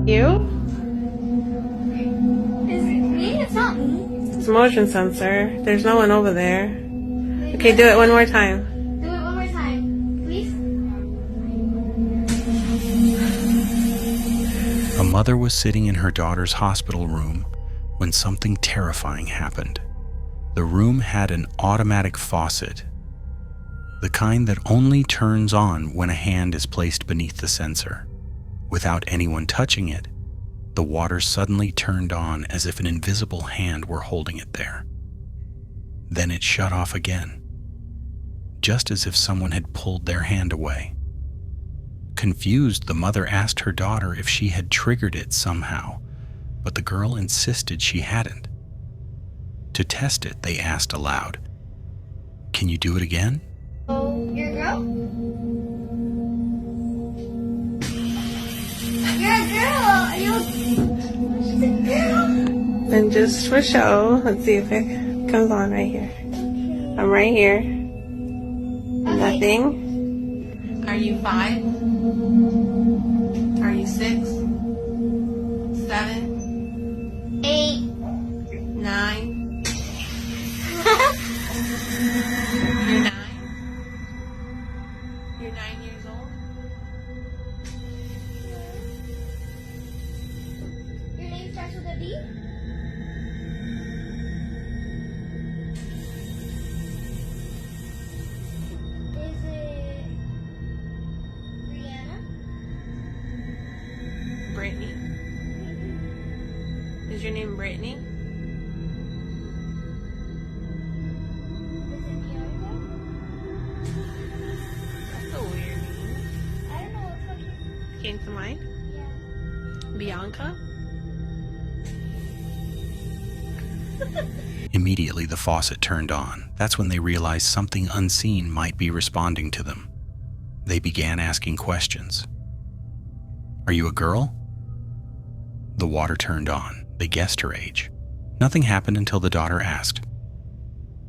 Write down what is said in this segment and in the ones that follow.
You? Is it me? It's not me. It's a motion sensor. There's no one over there. Okay, do it one more time. Do it one more time, please. A mother was sitting in her daughter's hospital room when something terrifying happened. The room had an automatic faucet, the kind that only turns on when a hand is placed beneath the sensor. Without anyone touching it, the water suddenly turned on as if an invisible hand were holding it there. Then it shut off again, just as if someone had pulled their hand away. Confused, the mother asked her daughter if she had triggered it somehow, but the girl insisted she hadn't. To test it, they asked aloud, "Can you do it again?" Oh, you're a girl? You're a girl! She's a girl! And just for show, let's see if it comes on right here. I'm right here. Nothing. Are you 5? Are you 6? 7? 8. 9? You're 9? You're 9 years old? Your name starts with a B? Is it Brianna? Brittany. Is your name Brittany? Is it Bianca? That's a weird name. I don't know what fucking... Came to mind? Yeah. Bianca? Immediately, the faucet turned on. That's when they realized something unseen might be responding to them. They began asking questions. "Are you a girl?" The water turned on. They guessed her age. Nothing happened until the daughter asked,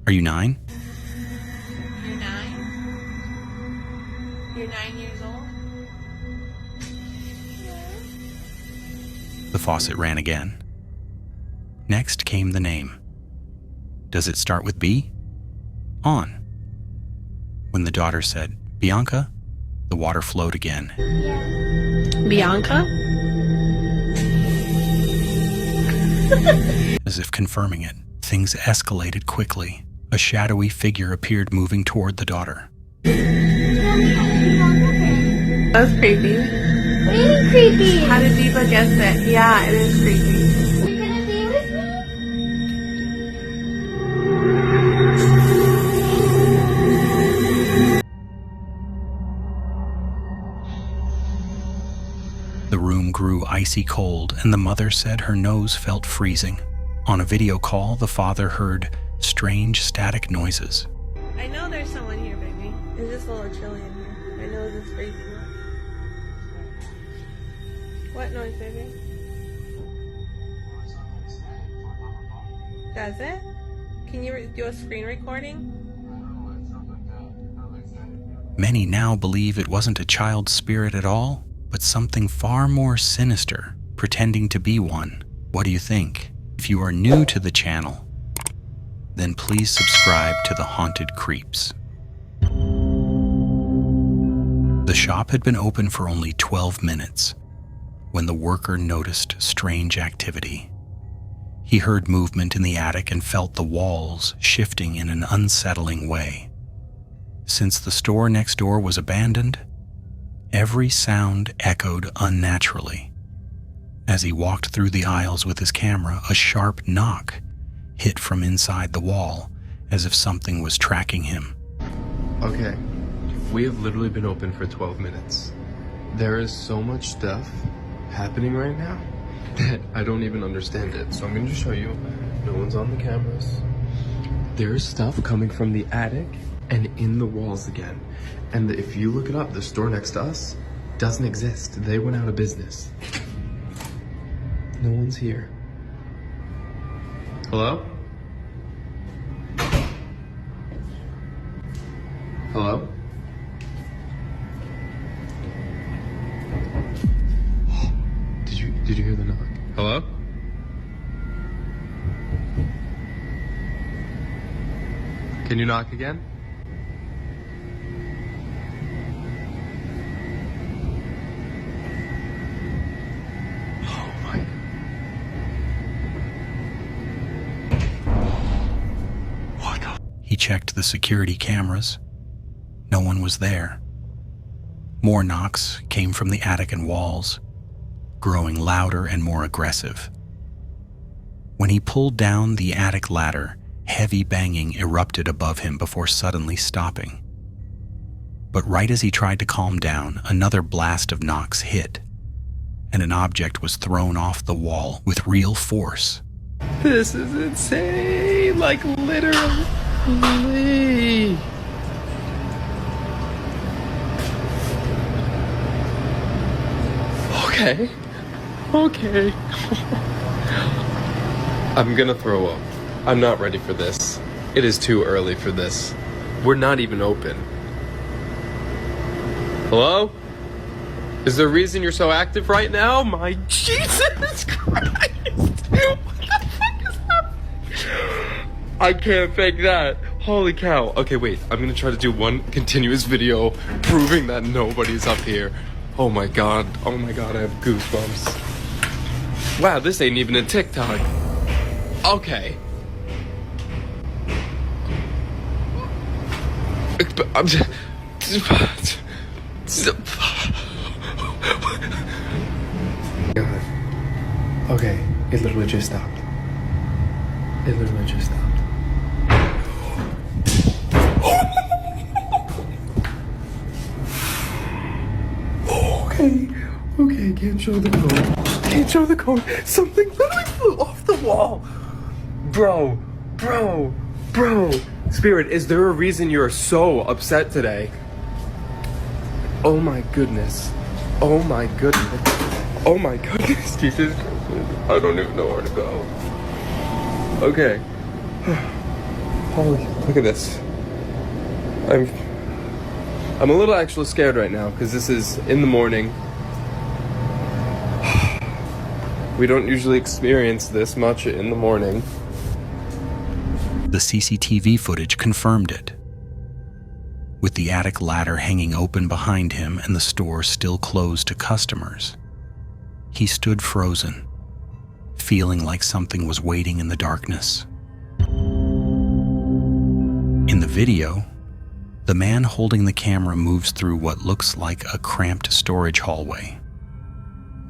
"Are you 9? You're 9? You're 9 years old? The faucet ran again. Next came the name. "Does it start with B?" "On." When the daughter said, "Bianca," the water flowed again. Yeah. Bianca? As if confirming it, things escalated quickly. A shadowy figure appeared moving toward the daughter. That's creepy. What do you mean creepy? How did Diva guess it? Yeah, it is creepy. You're gonna be with me? The room grew icy cold, and the mother said her nose felt freezing. On a video call, the father heard strange static noises. I know there's someone here, baby. It's just a little chilly in here. My nose is freezing. What noise, baby? Does it? Can you do a screen recording? Many now believe it wasn't a child's spirit at all, but something far more sinister, pretending to be one. What do you think? If you are new to the channel, then please subscribe to the Haunted Creeps. The shop had been open for only 12 minutes when the worker noticed strange activity. He heard movement in the attic and felt the walls shifting in an unsettling way. Since the store next door was abandoned, every sound echoed unnaturally. As he walked through the aisles with his camera, a sharp knock hit from inside the wall, as if something was tracking him. Okay, we have literally been open for 12 minutes. There is so much stuff happening right now that I don't even understand it. So I'm going to show you. No one's on the cameras. There's stuff coming from the attic and in the walls again. And if you look it up, the store next to us doesn't exist. They went out of business. No one's here. Hello? Hello? Did Did you hear the knock? Hello? Can you knock again? Oh my. What the? He checked the security cameras. No one was there. More knocks came from the attic and walls, growing louder and more aggressive. When he pulled down the attic ladder, heavy banging erupted above him before suddenly stopping. But right as he tried to calm down, another blast of knocks hit, and an object was thrown off the wall with real force. This is insane! Like, literally! Okay. Okay. I'm gonna throw up. I'm not ready for this. It is too early for this. We're not even open. Hello? Is there a reason you're so active right now? My Jesus Christ! What the fuck is that? I can't fake that. Holy cow. Okay, wait. I'm gonna try to do one continuous video proving that nobody's up here. Oh my god. Oh my god, I have goosebumps. Wow, this ain't even a TikTok. Okay. I'm just... God. Okay, it literally just stopped. It literally just stopped. Okay, can't show the code. Can't show the code. Something literally flew off the wall. Bro. Spirit, is there a reason you're so upset today? Oh my goodness. Oh my goodness, Jesus. I don't even know where to go. Okay. Holy, look at this. I'm a little actually scared right now because this is in the morning. We don't usually experience this much in the morning. The CCTV footage confirmed it. With the attic ladder hanging open behind him and the store still closed to customers, he stood frozen, feeling like something was waiting in the darkness. In the video, the man holding the camera moves through what looks like a cramped storage hallway.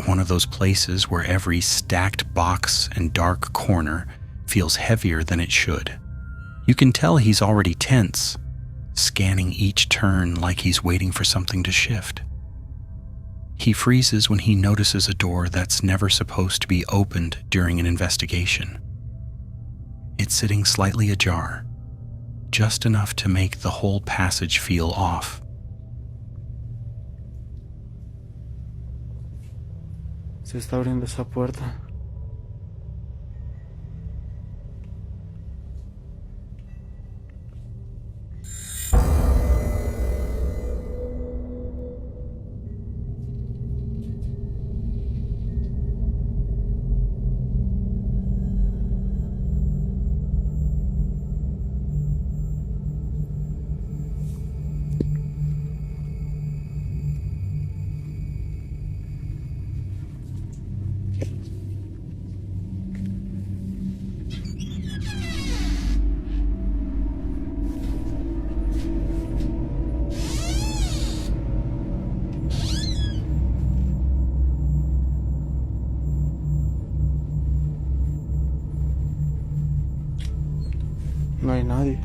One of those places where every stacked box and dark corner feels heavier than it should. You can tell he's already tense, scanning each turn like he's waiting for something to shift. He freezes when he notices a door that's never supposed to be opened during an investigation. It's sitting slightly ajar, just enough to make the whole passage feel off. Se está abriendo esa puerta. No hay nadie.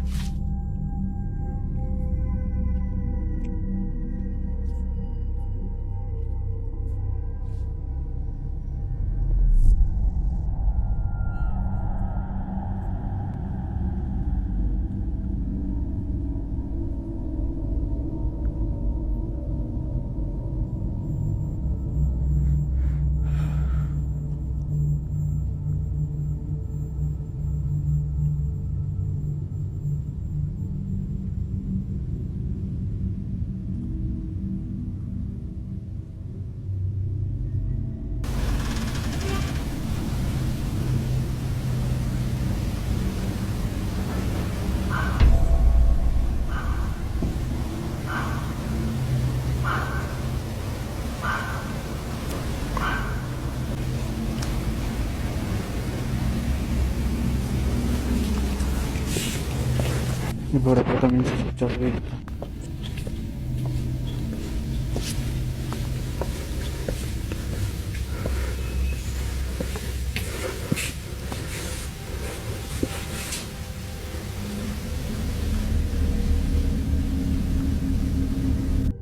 Y por acá también se escucha ruido.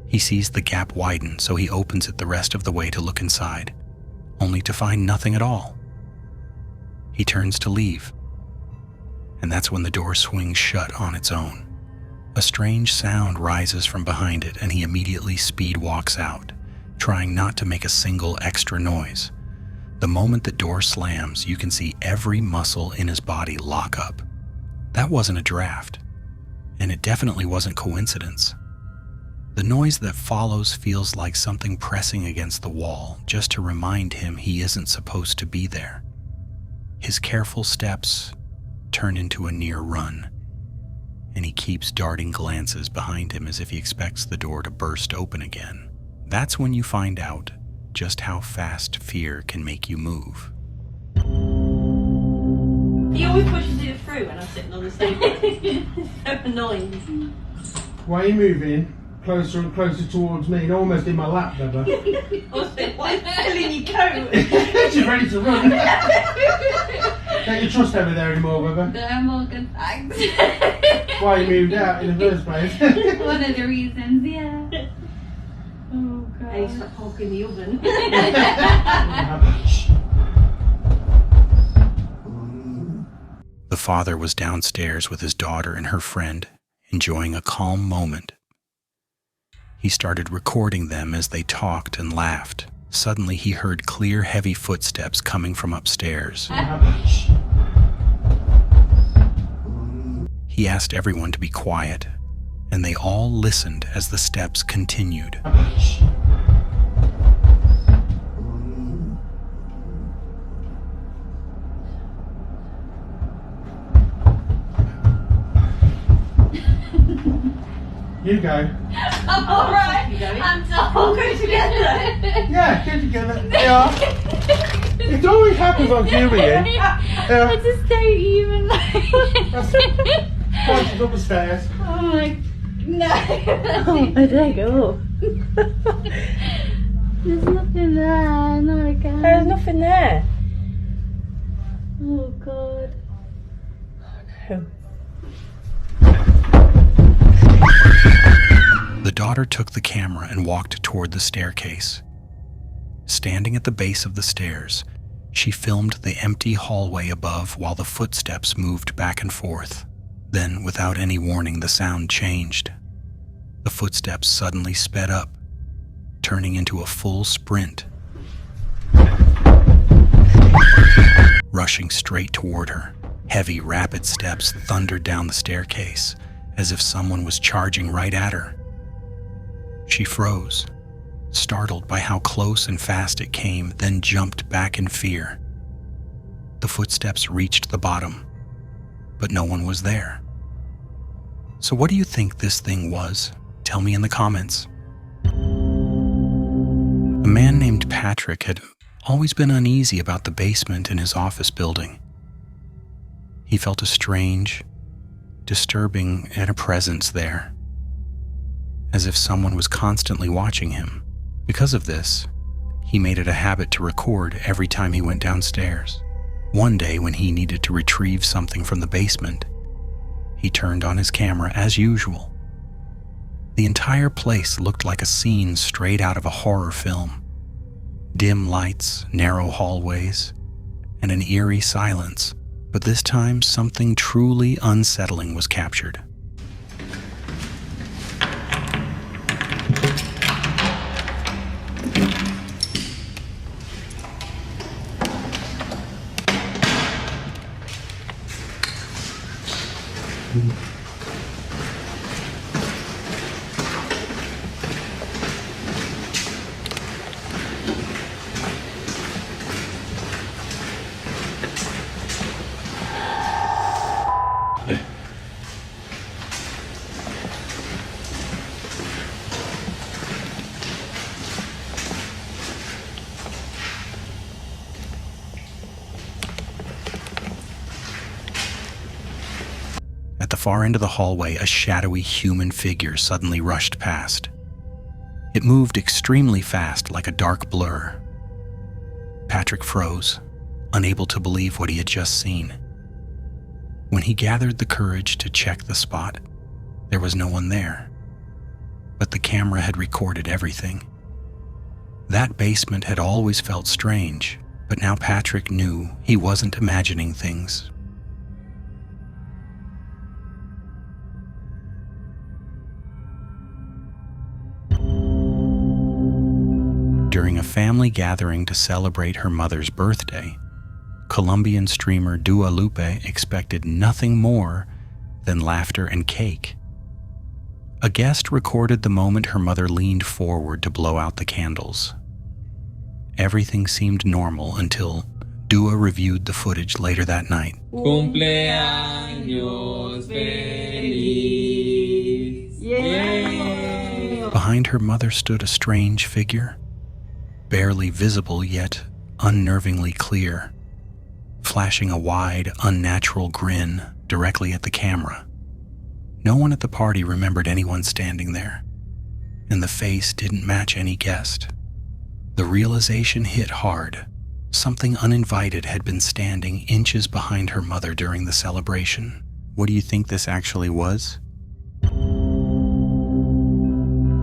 He sees the gap widen, so he opens it the rest of the way to look inside, only to find nothing at all. He turns to leave, and that's when the door swings shut on its own. A strange sound rises from behind it, and he immediately speed walks out, trying not to make a single extra noise. The moment the door slams, you can see every muscle in his body lock up. That wasn't a draft, and it definitely wasn't coincidence. The noise that follows feels like something pressing against the wall, just to remind him he isn't supposed to be there. His careful steps turn into a near run, and he keeps darting glances behind him as if he expects the door to burst open again. That's when you find out just how fast fear can make you move. He always pushes it through when I'm sitting on the sofa. So annoying. Why are you moving closer and closer towards me and almost in my lap, Bubba? Why is it pulling your coat? She's ready to run. Don't you trust over there anymore, Bubba? No, I'm all good, thanks. Why you moved out in the first place? One of the reasons, yeah. Oh, God. Hey, stop honking the oven. The father was downstairs with his daughter and her friend, enjoying a calm moment. He started recording them as they talked and laughed. Suddenly he heard clear, heavy footsteps coming from upstairs. He asked everyone to be quiet, and they all listened as the steps continued. You go. Alright, I'm done. Go together. Yeah, get together. Yeah. It always happens on TV. I Yeah. just don't even know. Once she's up the stairs. Oh my, no. Oh, I don't go. There's nothing there, no I can't. There's nothing there. Oh God. Oh. The daughter took the camera and walked toward the staircase. Standing at the base of the stairs, she filmed the empty hallway above while the footsteps moved back and forth. Then, without any warning, the sound changed. The footsteps suddenly sped up, turning into a full sprint, rushing straight toward her. Heavy, rapid steps thundered down the staircase, as if someone was charging right at her. She froze, startled by how close and fast it came, then jumped back in fear. The footsteps reached the bottom, but no one was there. So what do you think this thing was? Tell me in the comments. A man named Patrick had always been uneasy about the basement in his office building. He felt a strange, disturbing inner presence there, as if someone was constantly watching him. Because of this, he made it a habit to record every time he went downstairs. One day, when he needed to retrieve something from the basement, he turned on his camera as usual. The entire place looked like a scene straight out of a horror film. Dim lights, narrow hallways, and an eerie silence. But this time, something truly unsettling was captured. At the far end of the hallway, a shadowy human figure suddenly rushed past. It moved extremely fast, like a dark blur. Patrick froze, unable to believe what he had just seen. When he gathered the courage to check the spot, there was no one there. But the camera had recorded everything. That basement had always felt strange, but now Patrick knew he wasn't imagining things. During a family gathering to celebrate her mother's birthday, Colombian streamer Dua Lipa expected nothing more than laughter and cake. A guest recorded the moment her mother leaned forward to blow out the candles. Everything seemed normal until Dua reviewed the footage later that night. Cumpleaños feliz. Yeah. Behind her mother stood a strange figure, barely visible yet unnervingly clear, flashing a wide, unnatural grin directly at the camera. No one at the party remembered anyone standing there, and the face didn't match any guest. The realization hit hard. Something uninvited had been standing inches behind her mother during the celebration. What do you think this actually was?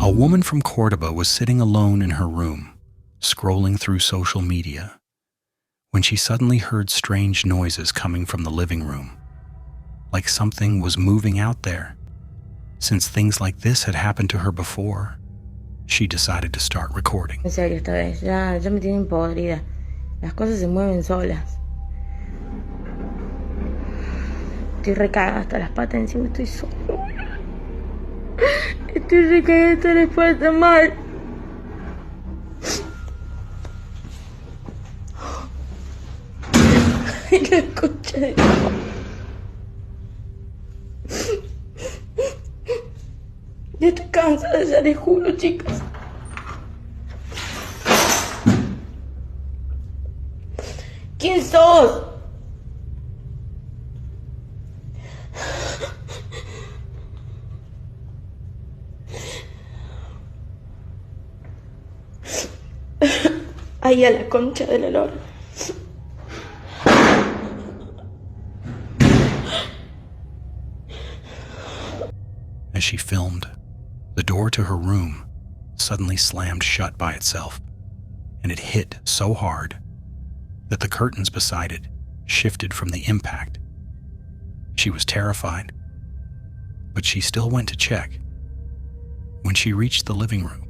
A woman from Cordoba was sitting alone in her room, scrolling through social media, when she suddenly heard strange noises coming from the living room, like something was moving out there. Since things like this had happened to her before, she decided to start recording. En serio, esta vez, ya me tienen podrida. Las cosas se mueven solas. Estoy recagada hasta las patas, encima estoy sola. Estoy recagada hasta las patas mal. Ay, la concha de... Ya estoy cansada, ya les juro, chicas. ¿Quién sos? Ahí a la concha del olor. As she filmed, the door to her room suddenly slammed shut by itself, and it hit so hard that the curtains beside it shifted from the impact. She was terrified, but she still went to check. When she reached the living room,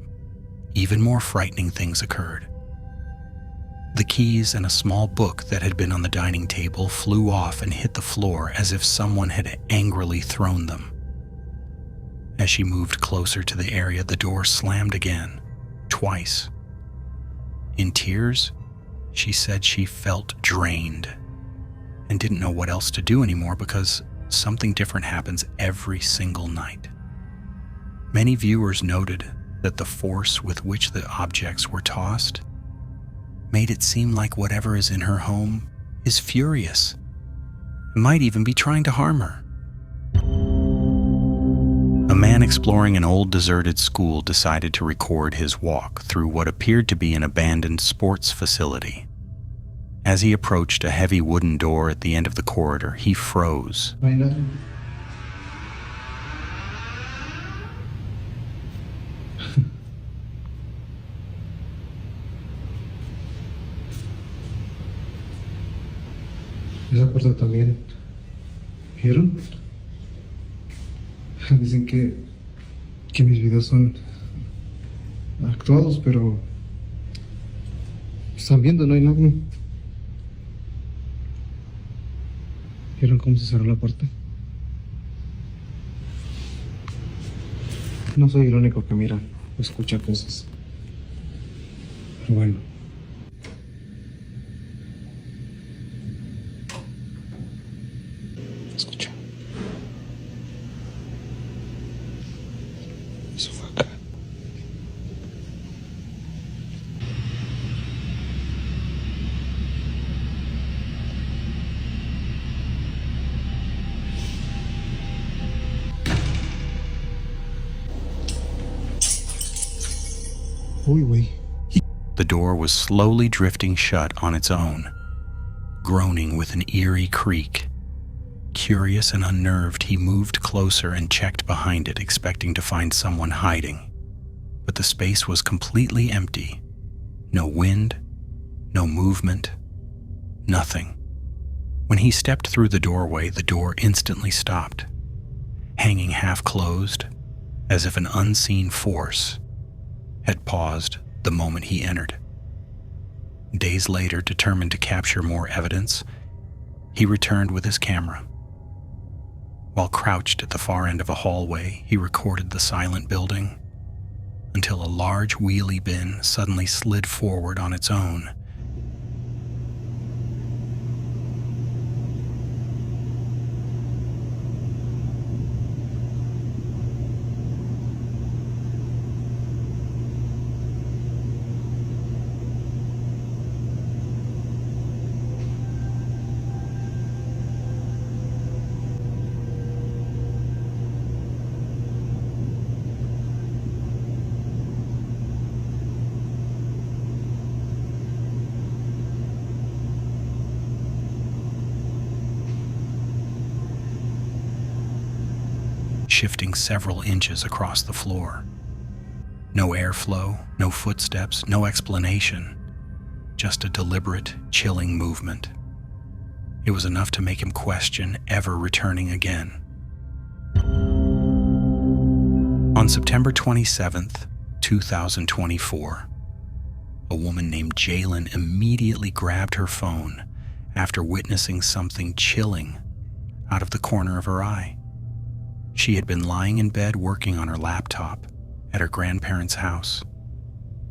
even more frightening things occurred. The keys and a small book that had been on the dining table flew off and hit the floor as if someone had angrily thrown them. As she moved closer to the area, the door slammed again, twice. In tears, she said she felt drained and didn't know what else to do anymore because something different happens every single night. Many viewers noted that the force with which the objects were tossed made it seem like whatever is in her home is furious and might even be trying to harm her. A man exploring an old deserted school decided to record his walk through what appeared to be an abandoned sports facility. As he approached a heavy wooden door at the end of the corridor, he froze. Esa puerta también. ¿Vieron? Dicen que mis videos son actuados, pero están viendo, no hay nada. ¿Vieron cómo se cerró la puerta? No soy el único que mira o escucha cosas. Pero bueno. Escucha. Eso fue acá. hallway. The door was slowly drifting shut on its own, groaning with an eerie creak. Curious and unnerved, he moved closer and checked behind it, expecting to find someone hiding. But the space was completely empty. No wind, no movement, nothing. When he stepped through the doorway, the door instantly stopped, hanging half-closed, as if an unseen force had paused the moment he entered. Days later, determined to capture more evidence, he returned with his camera. While crouched at the far end of a hallway, he recorded the silent building until a large wheelie bin suddenly slid forward on its own. Shifting several inches across the floor. No airflow, no footsteps, no explanation, just a deliberate, chilling movement. It was enough to make him question ever returning again. On September 27th, 2024, a woman named Jalen immediately grabbed her phone after witnessing something chilling out of the corner of her eye. She had been lying in bed working on her laptop at her grandparents' house,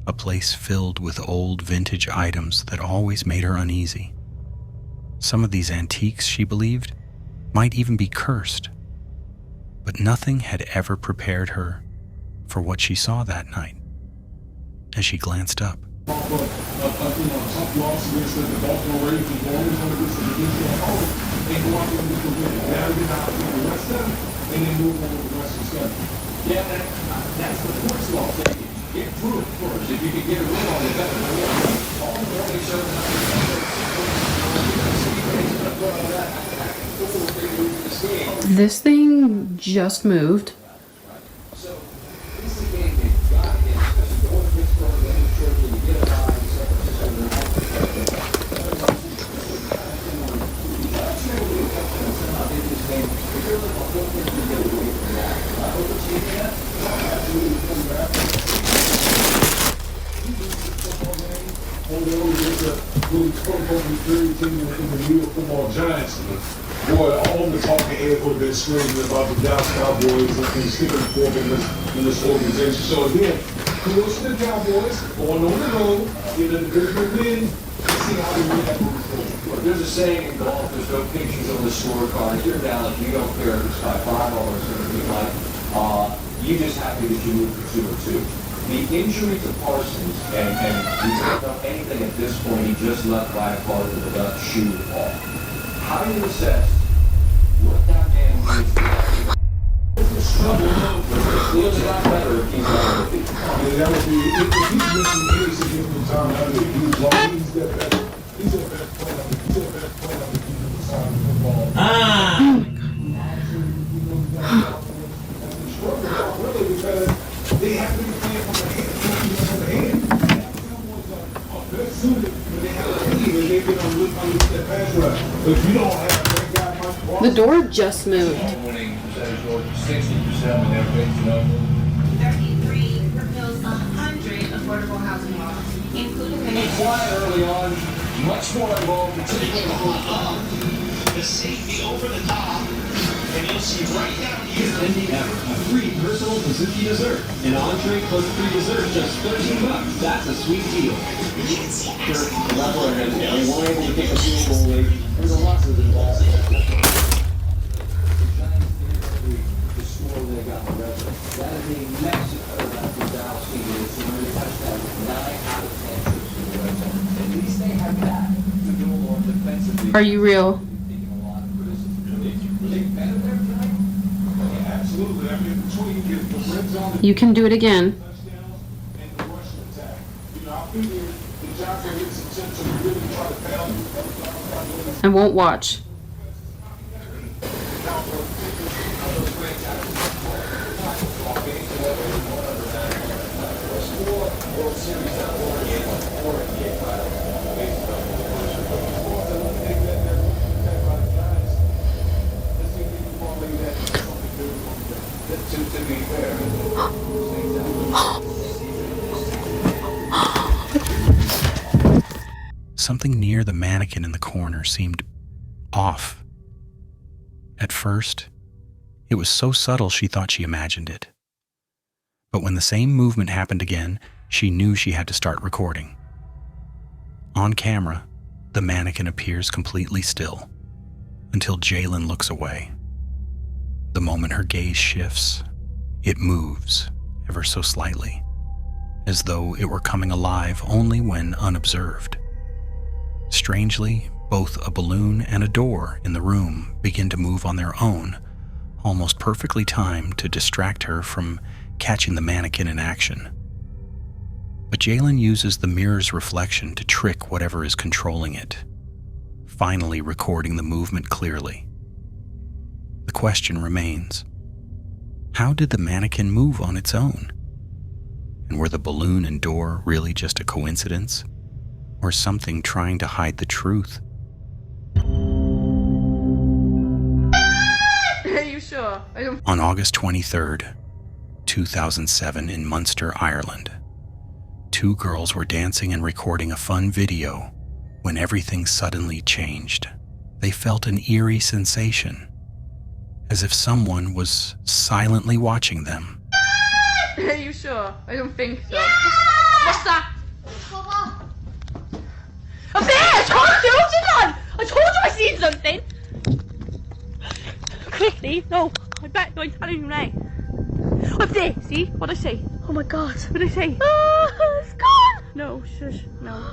a place filled with old vintage items that always made her uneasy. Some of these antiques, she believed, might even be cursed, but nothing had ever prepared her for what she saw that night. As she glanced up, and then move on to the rest of the stuff. Yeah, that's the first law thing. Get through it first. If you can get a win on it, better. All the morning shows. This thing just moved. So, this is a game they've got to get, especially going to Pittsburgh and then Detroit, when you get a high in San in the New York Football Giants, boy, all the talking heads would have been screaming about the Dallas Cowboys and sticking the fork in this organization. So again, kudos to the Cowboys going on the road, getting a good win, and see how they react to this game. There's a saying in golf, there's no pictures on the scorecard. If you're Dallas, you don't care if it's by $5 or something like, you just happy that you moved for 2-2. The injury to Parsons, and we don't know anything at this point, he just left by a part of the left shoe off. How do you assess what that man needs to do? It's trouble, but it feels a lot better if he's on the feet. That would be, if he's missing any significant time, I mean, he's the best. He's the best player. He's the best player on the defensive side of football. Really, because they have to be playing from the hand. They're suited, but they have a team and they've been on their pass rush. But if you don't have that guy, Mike, The door just moved. Winning percentage was 60% when they're facing up. 33 proposed 100 affordable housing laws, including many. Quiet early on, much more involved, particularly the safety over the top, and you'll see right down here. Ever, a free personal Suzuki dessert. An entree plus free dessert, just $13. That's a sweet deal. level and we weren't able to kick a field goal late. There's a lot of involved. The score they got the rest. That is a Mexico after Dallas Stadium. It's a touchdown with 9 out of 10 trips in the red zone. At least they have that to build on defensively. Are you real? Absolutely. I mean, between the red zone. You can do it again. And the rush attack. I won't watch. Something near the mannequin in the corner seemed off. At first, it was so subtle she thought she imagined it. But when the same movement happened again, she knew she had to start recording. On camera, the mannequin appears completely still, until Jalen looks away. The moment her gaze shifts, it moves ever so slightly, as though it were coming alive only when unobserved. Strangely, both a balloon and a door in the room begin to move on their own, almost perfectly timed to distract her from catching the mannequin in action. But Jalen uses the mirror's reflection to trick whatever is controlling it, finally recording the movement clearly. The question remains, how did the mannequin move on its own? And were the balloon and door really just a coincidence, or something trying to hide the truth? Are you sure? On August 23rd, 2007 in Munster, Ireland, two girls were dancing and recording a fun video when everything suddenly changed. They felt an eerie sensation, as if someone was silently watching them. Are you sure? I don't think so. What's that? Up there! I told you! I told you I seen something! Quickly! No! I bet no, I'm telling you now. Up there! See? What'd I say? Oh my god! What'd I say? It's gone! No, shush. No.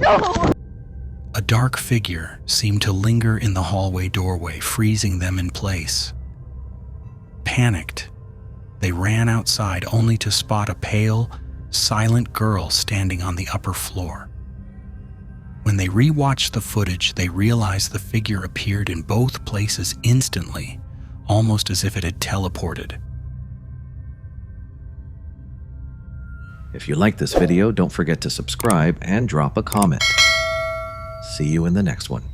No! A dark figure seemed to linger in the hallway doorway, freezing them in place. Panicked, they ran outside only to spot a pale, silent girl standing on the upper floor. When they rewatched the footage, they realized the figure appeared in both places instantly, almost as if it had teleported. If you like this video, don't forget to subscribe and drop a comment. See you in the next one.